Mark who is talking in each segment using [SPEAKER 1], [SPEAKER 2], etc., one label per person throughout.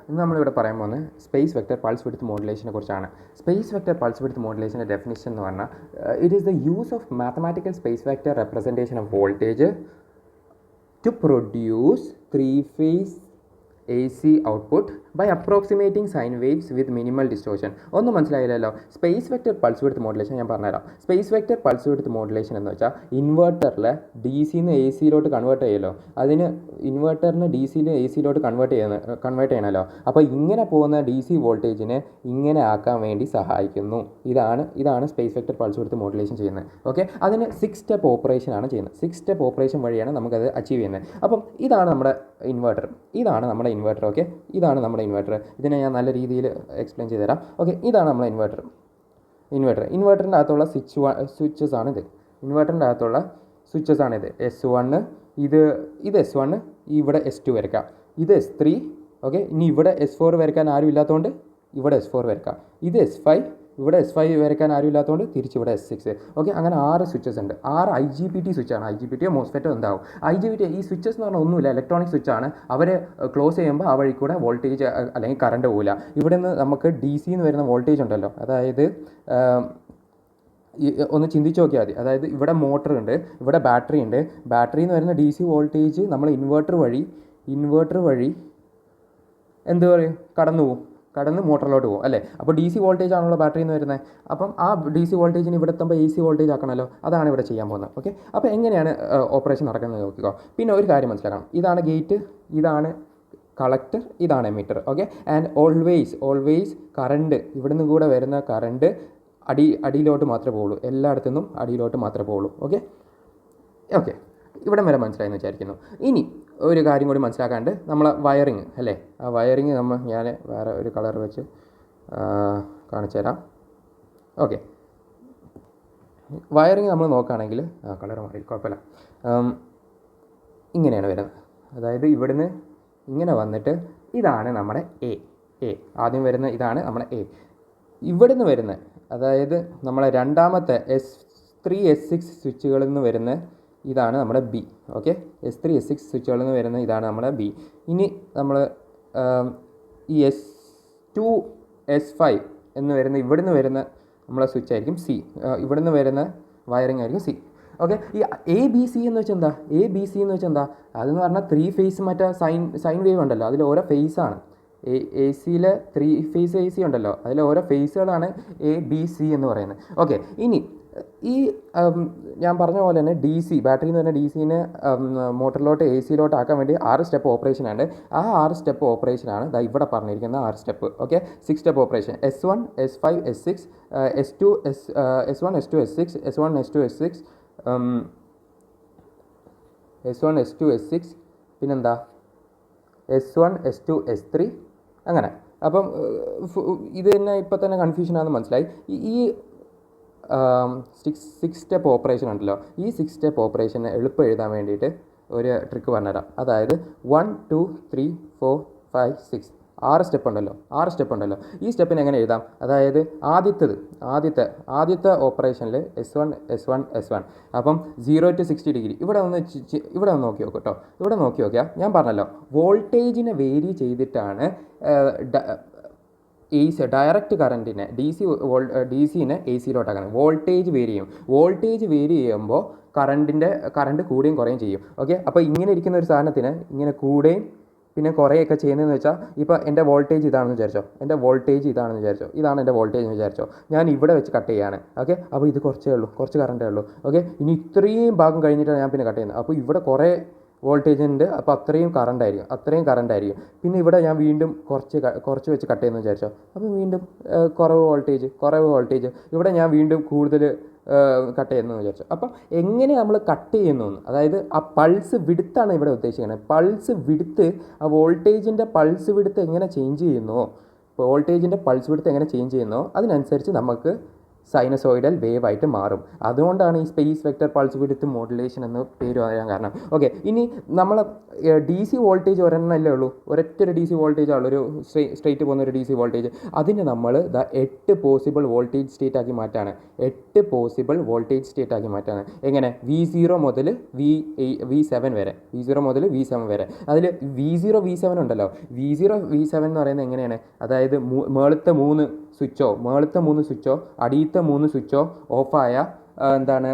[SPEAKER 1] ഇന്ന് നമ്മളിവിടെ പറയാൻ പോകുന്നത് സ്പേസ് വെക്റ്റർ പൾസ് വിഡ്ത്ത് മോഡുലേഷനെ കുറിച്ചാണ്. സ്പേസ് വെക്റ്റർ പൾസ് വിഡ്ത്ത് മോഡുലേഷൻ്റെ ഡെഫിനിഷൻ എന്ന് പറഞ്ഞാൽ it is the use of mathematical space vector representation of voltage to produce three phase AC output by approximating sine waves with minimal distortion. ഒന്നും മനസ്സിലായില്ലല്ലോ. Space vector pulse width modulation ഞാൻ പറഞ്ഞുതരാം. Space vector pulse width modulation എന്ന് വെച്ചാൽ ഇൻവെർട്ടറിൽ DC നിന്ന് AC convert ചെയ്യുമല്ലോ, അതിന് ഇൻവെർട്ടറിന് DC AC കൺവേർട്ട് ചെയ്യണമല്ലോ. അപ്പോൾ ഇങ്ങനെ പോകുന്ന DC വോൾട്ടേജിനെ ഇങ്ങനെ ആക്കാൻ വേണ്ടി സഹായിക്കുന്നു. ഇതാണ് space vector pulse width modulation ചെയ്യുന്നത്. ഓക്കെ, അതിന് 6 സ്റ്റെപ്പ് ഓപ്പറേഷനാണ് ചെയ്യുന്നത്. 6 സ്റ്റെപ്പ് ഓപ്പറേഷൻ വഴിയാണ് നമുക്കത് അച്ചീവ് ചെയ്യുന്നത്. അപ്പം ഇതാണ് നമ്മുടെ ഇൻവെർട്ടർ. ഓക്കെ, ഇതാണ് നമ്മുടെ ഇൻവെർട്ടർ. ഇതിനെ ഞാൻ നല്ല രീതിയിൽ എക്സ്പ്ലെയിൻ ചെയ്ത് തരാം. ഓക്കെ, ഇതാണ് നമ്മുടെ ഇൻവെർട്ടറിൻ്റെ അകത്തുള്ള സ്വിച്ചസ് ആണിത്. S1, ഇത് S1, ഇവിടെ S2 വരയ്ക്കാം, ഇത് S3. ഓക്കെ, ഇനി ഇവിടെ S4 വരയ്ക്കാൻ ആരും ഇല്ലാത്തതുകൊണ്ട് ഇവിടെ S4 വരയ്ക്കാം, ഇത് S5, ഇവിടെ S5 വരയ്ക്കാൻ ആരും ഇല്ലാത്തതുകൊണ്ട് തിരിച്ചിവിടെ S6. ഓക്കെ, അങ്ങനെ 6 സ്വിച്ചസ് ഉണ്ട്. 6 IGBT സ്വിച്ചാണ്. IGBTയോ മോസ്ഫെറ്റോ എന്താവും. IGBT ഈ സ്വിച്ചസ് എന്ന് പറഞ്ഞാൽ ഒന്നുമില്ല, ഇലക്ട്രോണിക് സ്വിച്ചാണ്. അവർ ക്ലോസ് ചെയ്യുമ്പോൾ ആ വഴി കൂടെ വോൾട്ടേജ് അല്ലെങ്കിൽ കറണ്ട് പോകില്ല. ഇവിടെ നിന്ന് നമുക്ക് DC എന്ന് വരുന്ന വോൾട്ടേജ് ഉണ്ടല്ലോ, അതായത് ഒന്ന് ചിന്തിച്ച് നോക്കിയാൽ മതി. അതായത് ഇവിടെ മോട്ടർ ഉണ്ട്, ഇവിടെ ബാറ്ററി ഉണ്ട്. ബാറ്ററി എന്ന് വരുന്ന DC വോൾട്ടേജ് നമ്മൾ ഇൻവെർട്ടർ വഴി എന്ത് പറയും, കടന്ന് മോട്ടറിലോട്ട് പോകും അല്ലേ. അപ്പോൾ DC വോൾട്ടേജ് ആണല്ലോ ബാറ്ററിയിൽ നിന്ന് വരുന്നത്. അപ്പം ആ DC വോൾട്ടേജിന് ഇവിടെ എത്തുമ്പോൾ AC വോൾട്ടേജ് ആക്കണമല്ലോ. അതാണ് ഇവിടെ ചെയ്യാൻ പോകുന്നത്. ഓക്കെ, അപ്പോൾ എങ്ങനെയാണ് ഓപ്പറേഷൻ നടക്കുന്നത് നോക്കിക്കോ. പിന്നെ ഒരു കാര്യം മനസ്സിലാക്കണം, ഇതാണ് ഗേറ്റ്, ഇതാണ് കളക്ടർ, ഇതാണ് emitter. Okay, and always current ഇവിടുന്ന് കൂടെ വരുന്ന കറണ്ട് അടിയിലോട്ട് മാത്രമേ പോകുള്ളൂ. എല്ലായിടത്തുനിന്നും അടിയിലോട്ട് മാത്രമേ പോകുള്ളൂ. ഓക്കെ, ഇവിടം വരെ മനസ്സിലായെന്ന് വിചാരിക്കുന്നു. ഇനി ഒരു കാര്യം കൂടി മനസ്സിലാക്കാണ്ട്, നമ്മളെ വയറിങ് അല്ലേ, ആ വയറിങ് ഞാൻ വേറെ ഒരു കളർ വെച്ച് കാണിച്ചു തരാം. ഓക്കെ, വയറിങ് നമ്മൾ നോക്കുകയാണെങ്കിൽ കളർ മാറി, കുഴപ്പമില്ല. ഇങ്ങനെയാണ് വരുന്നത്. അതായത് ഇവിടുന്ന് ഇങ്ങനെ വന്നിട്ട് ഇതാണ് നമ്മുടെ എ ആദ്യം വരുന്ന, ഇതാണ് നമ്മുടെ എ. ഇവിടുന്ന് വരുന്ന, അതായത് നമ്മളെ രണ്ടാമത്തെ S3 S6 സ്വിച്ചുകളിൽ നിന്ന് വരുന്ന ഇതാണ് നമ്മുടെ ബി. ഓക്കെ, S3 S6 സ്വിച്ചുകളിൽ നിന്ന് വരുന്ന ഇതാണ് നമ്മുടെ ബി. ഇനി നമ്മൾ ഈ S2 S5 എന്ന് വരുന്ന ഇവിടുന്ന് വരുന്ന നമ്മളെ സ്വിച്ച് ആയിരിക്കും സി. ഇവിടുന്ന് വരുന്ന വയറിംഗ് ആയിരിക്കും സി. ഓക്കെ, ഈ ABC എന്ന് വെച്ചാൽ എന്താ, അതെന്ന് പറഞ്ഞാൽ 3 ഫേസ് മറ്റേ സൈൻ വേവ് ഉണ്ടല്ലോ, അതിൽ ഓരോ ഫേസാണ്. AC-യിലെ 3 ഫേസ് AC ഉണ്ടല്ലോ, അതിലെ ഓരോ ഫേസുകളാണ് ABC എന്ന് പറയുന്നത്. ഓക്കെ, ഇനി ഈ ഞാൻ പറഞ്ഞ പോലെ തന്നെ ബാറ്ററി എന്ന് പറഞ്ഞാൽ DCനെ മോട്ടറിലോട്ട് AC-ലോട്ട് ആക്കാൻ വേണ്ടി 6 സ്റ്റെപ്പ് ഓപ്പറേഷനാണ്. ആ 6 സ്റ്റെപ്പ് ഓപ്പറേഷനാണ് ഇവിടെ പറഞ്ഞിരിക്കുന്ന 6 step. Okay, 6 step operation S1 S5 S6 S2 S1 S2 S6 S1 S2 S6 S1 S2 S6 പിന്നെന്താ S1 S2 S3 അങ്ങനെ. അപ്പം ഇത് തന്നെ ഇപ്പം തന്നെ കൺഫ്യൂഷനാണെന്ന് മനസ്സിലായി. ഈ 6 സ്റ്റെപ്പ് ഓപ്പറേഷൻ ഉണ്ടല്ലോ, ഈ 6 സ്റ്റെപ്പ് ഓപ്പറേഷന് എളുപ്പം എഴുതാൻ വേണ്ടിയിട്ട് ഒരു ട്രിക്ക് പറഞ്ഞുതരാം. അതായത് 1 2 3 4 5 6 6 സ്റ്റെപ്പ് ഉണ്ടല്ലോ. ഈ സ്റ്റെപ്പിന് എങ്ങനെ എഴുതാം? അതായത് ആദ്യത്തെ ഓപ്പറേഷനിൽ S1. അപ്പം 0 to 60 ഡിഗ്രി. ഇവിടെ ഒന്ന് നോക്കി നോക്കൂ കേട്ടോ. ഇവിടെ നോക്കി നോക്കിയാൽ ഞാൻ പറഞ്ഞല്ലോ, വോൾട്ടേജിനെ വേരി ചെയ്തിട്ടാണ് ഡയറക്റ്റ് കറണ്ടിനെ DCനെ AC-ലോട്ടാക്കണം. വോൾട്ടേജ് വേരി ചെയ്യുമ്പോൾ കറണ്ട് കൂടുകയും കുറയുകയും ചെയ്യും. ഓക്കെ, അപ്പോൾ ഇങ്ങനെ ഇരിക്കുന്ന ഒരു സാധനത്തിന് ഇങ്ങനെ കൂടുകയും പിന്നെ കുറേയൊക്കെ ചെയ്യുന്നതെന്ന് വെച്ചാൽ, ഇപ്പോൾ എൻ്റെ വോൾട്ടേജ് ഇതാണെന്ന് വിചാരിച്ചോ, ഇതാണ് എൻ്റെ വോൾട്ടേജ് എന്ന് വിചാരിച്ചോ. ഞാൻ ഇവിടെ വെച്ച് കട്ട് ചെയ്യാണ്. ഓക്കെ, അപ്പോൾ ഇത് കുറച്ച് കറണ്ടേ ഉള്ളൂ. ഓക്കെ, ഇനി ഇത്രയും ഭാഗം കഴിഞ്ഞിട്ടാണ് ഞാൻ പിന്നെ കട്ട് ചെയ്യുന്നത്. അപ്പോൾ ഇവിടെ കുറേ വോൾട്ടേജ് ഉണ്ട്, അപ്പോൾ അത്രയും കറണ്ട് ആയിരിക്കും. പിന്നെ ഇവിടെ ഞാൻ വീണ്ടും കുറച്ച് വെച്ച് കട്ട് ചെയ്യുന്നു വിചാരിച്ചോ, അപ്പോൾ വീണ്ടും കുറവ് വോൾട്ടേജ്. ഇവിടെ ഞാൻ വീണ്ടും കൂടുതൽ കട്ട് ചെയ്യുന്നു വിചാരിച്ചു. അപ്പം എങ്ങനെ നമ്മൾ കട്ട് ചെയ്യുന്നു, അതായത് ആ പൾസ് വിഡ്ത്താണ് ഇവിടെ ഉദ്ദേശിക്കുന്നത്. പൾസ് വിഡ്ത്ത്, ആ വോൾട്ടേജിൻ്റെ പൾസ് വിഡ്ത്ത് എങ്ങനെ ചേഞ്ച് ചെയ്യുന്നോ, അതിനനുസരിച്ച് നമുക്ക് സൈനസോയിഡൽ വേവ് ആയിട്ട് മാറും. അതുകൊണ്ടാണ് ഈ space vector pulse width modulation എന്ന് പേര് പറയാൻ കാരണം. ഓക്കെ, ഇനി നമ്മൾ ഡി സി വോൾട്ടേജ് ഒരെണ്ണമല്ലേ ഉള്ളൂ, ഒരൊറ്റൊരു ഡി സി വോൾട്ടേജ് ആണ്, ഒരു സ്ട്രെയിറ്റ് പോകുന്ന ഒരു ഡി സി വോൾട്ടേജ്. അതിന് നമ്മൾ 8 പോസിബിൾ വോൾട്ടേജ് സ്റ്റേറ്റ് ആക്കി മാറ്റാണ്. 8 പോസിബിൾ വോൾട്ടേജ് സ്റ്റേറ്റ് ആക്കി മാറ്റാണ്. എങ്ങനെ? V0 മുതൽ V7 വരെ, V0 മുതൽ V7 വരെ. അതിൽ V0 V7 ഉണ്ടല്ലോ, V0 V7 എന്ന് പറയുന്നത് എങ്ങനെയാണ്? അതായത് മേളത്തെ 3 സ്വിച്ചോ അടിയത്തെ 3 സ്വിച്ചോ ഓഫായ എന്താണ്,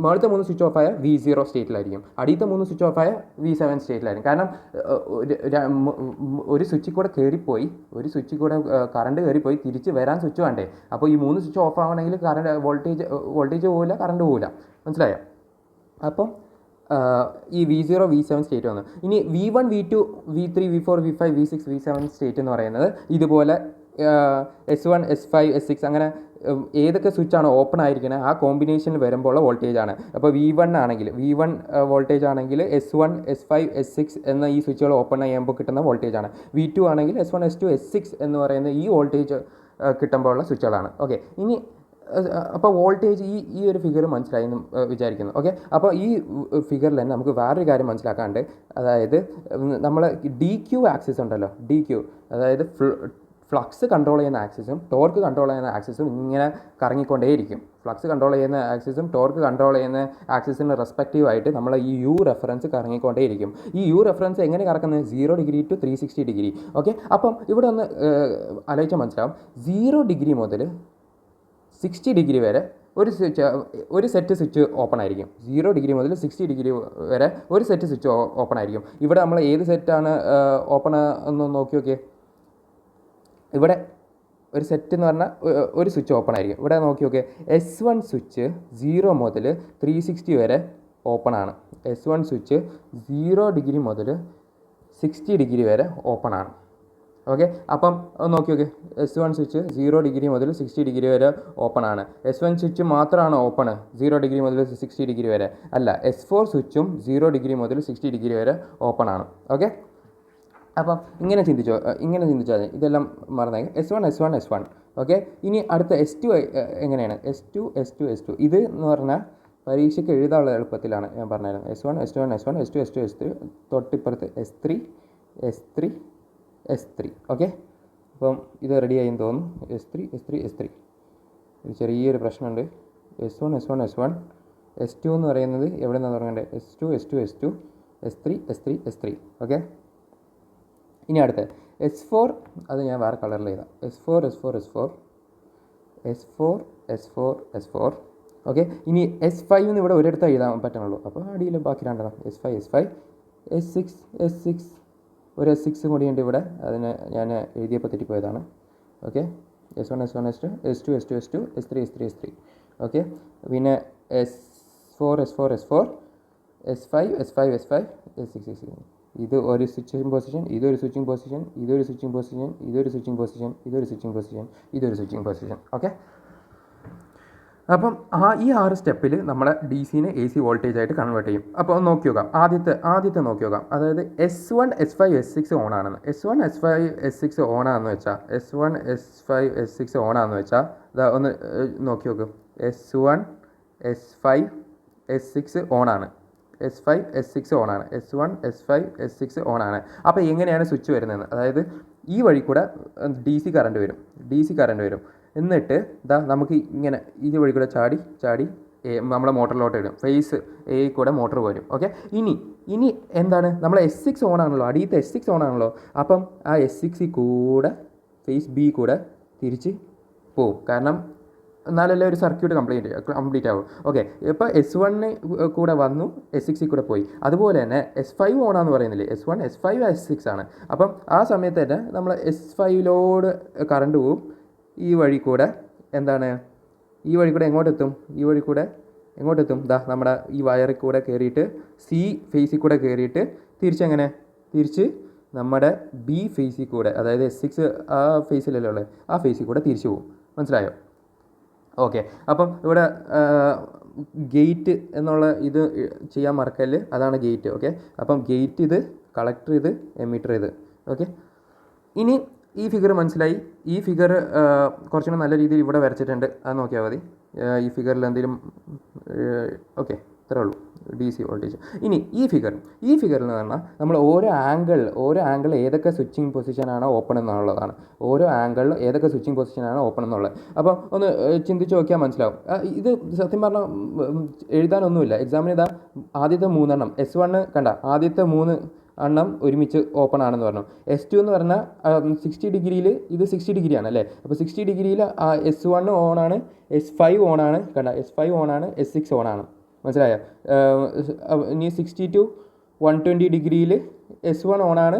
[SPEAKER 1] മേളത്തെ 3 സ്വിച്ച് ഓഫായ V0 സ്റ്റേറ്റിലായിരിക്കും, അടിയത്തെ 3 സ്വിച്ച് ഓഫായ V7 സ്റ്റേറ്റിലായിരിക്കും. കാരണം ഒരു സ്വിച്ചിൽ കൂടെ കയറിപ്പോയി, ഒരു സ്വിച്ചിൽ കൂടെ കറണ്ട് കയറിപ്പോയി തിരിച്ച് വരാൻ സ്വിച്ച് വേണ്ടേ. അപ്പോൾ ഈ 3 സ്വിച്ച് ഓഫ് ആവണമെങ്കിൽ കറണ്ട് വോൾട്ടേജ് പോവില്ല, കറണ്ട് പോവില്ല. മനസ്സിലായോ? അപ്പം ഈ V0 V7 സ്റ്റേറ്റ് വന്നു. ഇനി V1 V2 V3 V4 V5 V6 V7 state എന്ന് പറയുന്നത് ഇതുപോലെ S1 S5 S6 അങ്ങനെ ഏതൊക്കെ സ്വിച്ചാണ് ഓപ്പൺ ആയിരിക്കുന്നത് ആ കോമ്പിനേഷനിൽ വരുമ്പോൾ വോൾട്ടേജ് ആണ്. അപ്പോൾ V1 വോൾട്ടേജ് ആണെങ്കിൽ S1 S5 S6 എന്ന ഈ സ്വിച്ചുകൾ ഓപ്പൺ ചെയ്യുമ്പോൾ കിട്ടുന്ന വോൾട്ടേജ് ആണ്. V2 ആണെങ്കിൽ S1 S2 S6 എന്ന് പറയുന്ന ഈ വോൾട്ടേജ് കിട്ടുമ്പോഴുള്ള സ്വിച്ചുകളാണ്. ഓക്കെ, ഇനി അപ്പോൾ വോൾട്ടേജ് ഈ ഒരു ഫിഗർ മനസ്സിലായി എന്ന് വിചാരിക്കുന്നു. ഓക്കെ, അപ്പോൾ ഈ ഫിഗറിൽ തന്നെ നമുക്ക് വേറൊരു കാര്യം മനസ്സിലാക്കാണ്ട്, അതായത് നമ്മൾ DQ ആക്സിസ് ഉണ്ടല്ലോ, DQ അതായത് ഫ്ലക്സ് കൺട്രോൾ ചെയ്യുന്ന ആക്സിസും ടോർക്ക് കൺട്രോൾ ചെയ്യുന്ന ആക്സിസും ഇങ്ങനെ കറങ്ങിക്കൊണ്ടേയിരിക്കും. ഫ്ലക്സ് കൺട്രോൾ ചെയ്യുന്ന ആക്സിസും ടോർക്ക് കൺട്രോൾ ചെയ്യുന്ന ആക്സിസിന് റെസ്പെക്റ്റീവായിട്ട് നമ്മൾ ഈ U റെഫറൻസ് കറങ്ങിക്കൊണ്ടേയിരിക്കും. ഈ U റെഫറൻസ് എങ്ങനെ കറക്കുന്നത്? 0 ഡിഗ്രി ടു 360 ഡിഗ്രി. ഓക്കെ, അപ്പം ഇവിടെ ഒന്ന് ആലോചിച്ചാൽ മനസ്സിലാവും. 0 ഡിഗ്രി മുതൽ 60 ഡിഗ്രി വരെ ഒരു സെറ്റ് സ്വിച്ച് ഓപ്പൺ ആയിരിക്കും. 0 ഡിഗ്രി മുതൽ 60 ഡിഗ്രി വരെ ഒരു സെറ്റ് സ്വിച്ച് ഓപ്പൺ ആയിരിക്കും. ഇവിടെ നമ്മൾ ഏത് സെറ്റാണ് ഓപ്പൺ എന്ന് നോക്കി. ഇവിടെ ഒരു സെറ്റ് എന്ന് പറഞ്ഞാൽ ഒരു സ്വിച്ച് ഓപ്പൺ ആയിരിക്കും. ഇവിടെ നോക്കി. S1 സ്വിച്ച് 0 മുതൽ 360 വരെ ഓപ്പൺ ആണ്. S1 സ്വിച്ച് 0 ഡിഗ്രി മുതൽ 60 ഡിഗ്രി വരെ ഓപ്പൺ ആണ്. ഓക്കെ, അപ്പം നോക്കി. S1 സ്വിച്ച് 0 ഡിഗ്രി മുതൽ 60 ഡിഗ്രി വരെ ഓപ്പൺ ആണ്. S1 സ്വിച്ച് മാത്രമാണ് ഓപ്പൺ 0 ഡിഗ്രി മുതൽ 60 ഡിഗ്രി വരെ? അല്ല, S4 സ്വിച്ചും 0 ഡിഗ്രി മുതൽ 60 ഡിഗ്രി വരെ ഓപ്പൺ ആണ്. ഓക്കെ, അപ്പം ഇങ്ങനെ ചിന്തിച്ചാൽ ഇതെല്ലാം മറന്നേക്കാം. S1. ഓക്കെ, ഇനി അടുത്ത S2 എങ്ങനെയാണ്? S2 ഇത് എന്ന് പറഞ്ഞാൽ പരീക്ഷയ്ക്ക് എഴുതാനുള്ള എളുപ്പത്തിലാണ് ഞാൻ പറഞ്ഞിരുന്നത്. S1 തൊട്ടിപ്പുറത്ത് S3. ഓക്കെ, അപ്പം ഇത് റെഡി ആയി തോന്നുന്നു. S3 ഇത് ചെറിയൊരു പ്രശ്നമുണ്ട്. S1 S2 എന്ന് പറയുന്നത് എവിടെ നിന്നാണ് തുടങ്ങേണ്ടത്? S2 S3. ഓക്കെ, ഇനി അടുത്ത S4, അത് ഞാൻ വേറെ കളറിൽ എഴുതാം. S4. ഓക്കെ, ഇനി S5 എന്ന് ഇവിടെ ഒരിടത്ത് എഴുതാൻ പറ്റുന്നുള്ളൂ. അപ്പോൾ അടിയിൽ ബാക്കി രണ്ടെണ്ണം S5. S6 ഒരു S6 കൂടിയുണ്ട് ഇവിടെ, അതിന് ഞാൻ എഴുതിയപ്പോൾ തെറ്റിപ്പോയതാണ്. Okay, S1 S2 S3. Okay, പിന്നെ S4 S5 S6. ഇത് ഒരു സ്വിച്ചിങ് പൊസിഷൻ, ഇതൊരു സ്വിച്ചിങ് പൊസിഷൻ. ഓക്കെ, അപ്പം ഈ 6 സ്റ്റെപ്പിൽ നമ്മളെ ഡി സിനെ AC വോൾട്ടേജ് ആയിട്ട് കൺവേർട്ട് ചെയ്യും. അപ്പോൾ നോക്കി നോക്കാം. ആദ്യത്തെ നോക്കി നോക്കാം. അതായത് S1 S5 S6 ഓൺ ആണെന്ന്. S1 S5 S6 ഓണാണെന്ന് വെച്ചാൽ ഇതാ ഒന്ന് നോക്കി നോക്കും. S1 S5 S6 ഓണാണ്. S1 S5 S6 ഓണാണ്. അപ്പോൾ എങ്ങനെയാണ് സ്വിച്ച് വരുന്നത്? അതായത് ഈ വഴി കൂടെ DC കറണ്ട് വരും. എന്നിട്ട് ഇതാ നമുക്ക് ഇങ്ങനെ ഈ വഴി കൂടെ ചാടി നമ്മളെ മോട്ടറിലോട്ട് ഇടും. ഫേസ് A കൂടെ മോട്ടർ വരും. ഓക്കെ, ഇനി എന്താണ്, നമ്മൾ S6 ഓണാണല്ലോ, അടിയത്തെ S6 ഓണാണല്ലോ. അപ്പം ആ S6 കൂടെ ഫേസ് B കൂടെ തിരിച്ച് പോവും. കാരണം എന്നാലല്ലേ ഒരു സർക്യൂട്ട് കംപ്ലീറ്റ് ആവും. ഓക്കെ, ഇപ്പോൾ S1 കൂടെ വന്നു, S6 കൂടെ പോയി. അതുപോലെ തന്നെ S5 ഓണാന്ന് പറയുന്നില്ലേ, S1 S5 S6 ആണ്. അപ്പം ആ സമയത്ത് തന്നെ നമ്മൾ S5ലോട് കറണ്ട് പോവും. ഈ വഴി കൂടെ എങ്ങോട്ടെത്തും? ദാ നമ്മുടെ ഈ വയറിൽ കൂടെ കയറിയിട്ട് C ഫേസിൽ കൂടെ കയറിയിട്ട് തിരിച്ച് നമ്മുടെ B ഫേസിൽ കൂടെ, അതായത് S6 ആ ഫേസിലല്ലേ ഉള്ളത്, ആ ഫേസിൽ കൂടെ തിരിച്ചു പോകും. മനസ്സിലായോ? ഓക്കെ, അപ്പം ഇവിടെ ഗേറ്റ് എന്നുള്ള ഇത് ചെയ്യാൻ മറക്കല്ല്, അതാണ് ഗേറ്റ്. ഓക്കെ, അപ്പം ഗേറ്റ് ഇത്, കളക്ടർ ഇത്, എമിറ്റർ ഇത്. ഓക്കെ, ഇനി ഈ ഫിഗർ മനസ്സിലായി. ഈ ഫിഗർ കുറച്ചുകൂടെ നല്ല രീതിയിൽ ഇവിടെ വരച്ചിട്ടുണ്ട്, അത് നോക്കിയാൽ മതി. ഈ ഫിഗറിൽ എന്തെങ്കിലും ഓക്കെ, ഇത്രേ ഉള്ളൂ DC വോൾട്ടേജ്. ഇനി ഈ ഫിഗറിൽ എന്ന് പറഞ്ഞാൽ നമ്മൾ ഓരോ ആംഗിൾ ഏതൊക്കെ സ്വിച്ചിങ് പൊസിഷനാണ് ഓപ്പൺ എന്നുള്ളതാണ്. ഓരോ ആംഗിളിൽ ഏതൊക്കെ സ്വിച്ചിങ് പൊസിഷനാണ് ഓപ്പൺ എന്നുള്ളത്. അപ്പോൾ ഒന്ന് ചിന്തിച്ച് നോക്കിയാൽ മനസ്സിലാവും. ഇത് സത്യം പറഞ്ഞാൽ എഴുതാനൊന്നുമില്ല. എക്സാമിന് ഇതാ ആദ്യത്തെ 3 എണ്ണം S1 കണ്ട, ആദ്യത്തെ 3 എണ്ണം ഒരുമിച്ച് ഓപ്പൺ ആണെന്ന് പറഞ്ഞു. S2 എന്ന് പറഞ്ഞാൽ 60 ഡിഗ്രിയിൽ ഇത് 60 ഡിഗ്രിയാണ് അല്ലേ. അപ്പോൾ 60 ഡിഗ്രിയിൽ S1 ഓണാണ്, S5 ഓണാണ്, കണ്ട S5 ഓണാണ്, S6 ഓണാണ്. മനസ്സിലായോ? ഇനി 60 to 120 ഡിഗ്രിയിൽ S1 ഓണാണ്,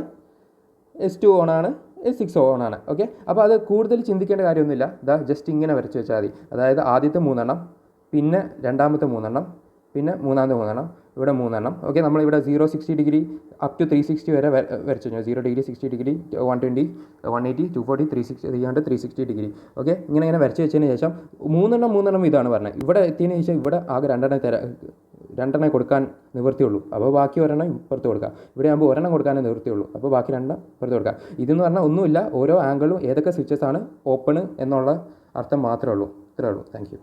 [SPEAKER 1] S2 ഓണാണ്, S6 ഓണാണ്. ഓക്കെ, അപ്പോൾ അത് കൂടുതൽ ചിന്തിക്കേണ്ട കാര്യമൊന്നുമില്ല. ഇതാ ജസ്റ്റ് ഇങ്ങനെ വരച്ച് വെച്ചാൽ മതി. അതായത് ആദ്യത്തെ 3 എണ്ണം, പിന്നെ രണ്ടാമത്തെ 3 എണ്ണം, പിന്നെ മൂന്നാമത്തെ 3 എണ്ണം, ഇവിടെ 3 എണ്ണം. ഓക്കെ, നമ്മളിവിടെ 0-60 ഡിഗ്രി അപ് ടു 360 വരെ വരച്ചു കഴിഞ്ഞു. 0 ഡിഗ്രി, 60 ഡിഗ്രി, 120, 180, 240, 360, 360 ഡിഗ്രി. ഓക്കെ, ഇങ്ങനെ വരച്ച് വെച്ചതിന് ശേഷം 3 എണ്ണം ഇതാണ് പറഞ്ഞത്. ഇവിടെ എത്തിയതിന് ശേഷം ഇവിടെ ആകെ 2 കൊടുക്കാൻ നിവൃത്തിയുള്ളൂ. അപ്പോൾ ബാക്കി ഒരെണ്ണം ഇപ്പുറത്ത് കൊടുക്കുക. ഇവിടെ ആകുമ്പോൾ ഒരെണ്ണം കൊടുക്കാനേ നിവൃത്തിയുള്ളൂ. അപ്പോൾ ബാക്കി 2 ഇപ്പുറത്ത് കൊടുക്കുക. ഇതെന്ന് പറഞ്ഞാൽ ഒന്നുമില്ല, ഓരോ ആംഗിളും ഏതൊക്കെ സ്വിച്ചസ് ആണ് ഓപ്പൺ എന്നുള്ള അർത്ഥം മാത്രമേ ഉള്ളൂ. ഇത്രേ ഉള്ളൂ. Thank you.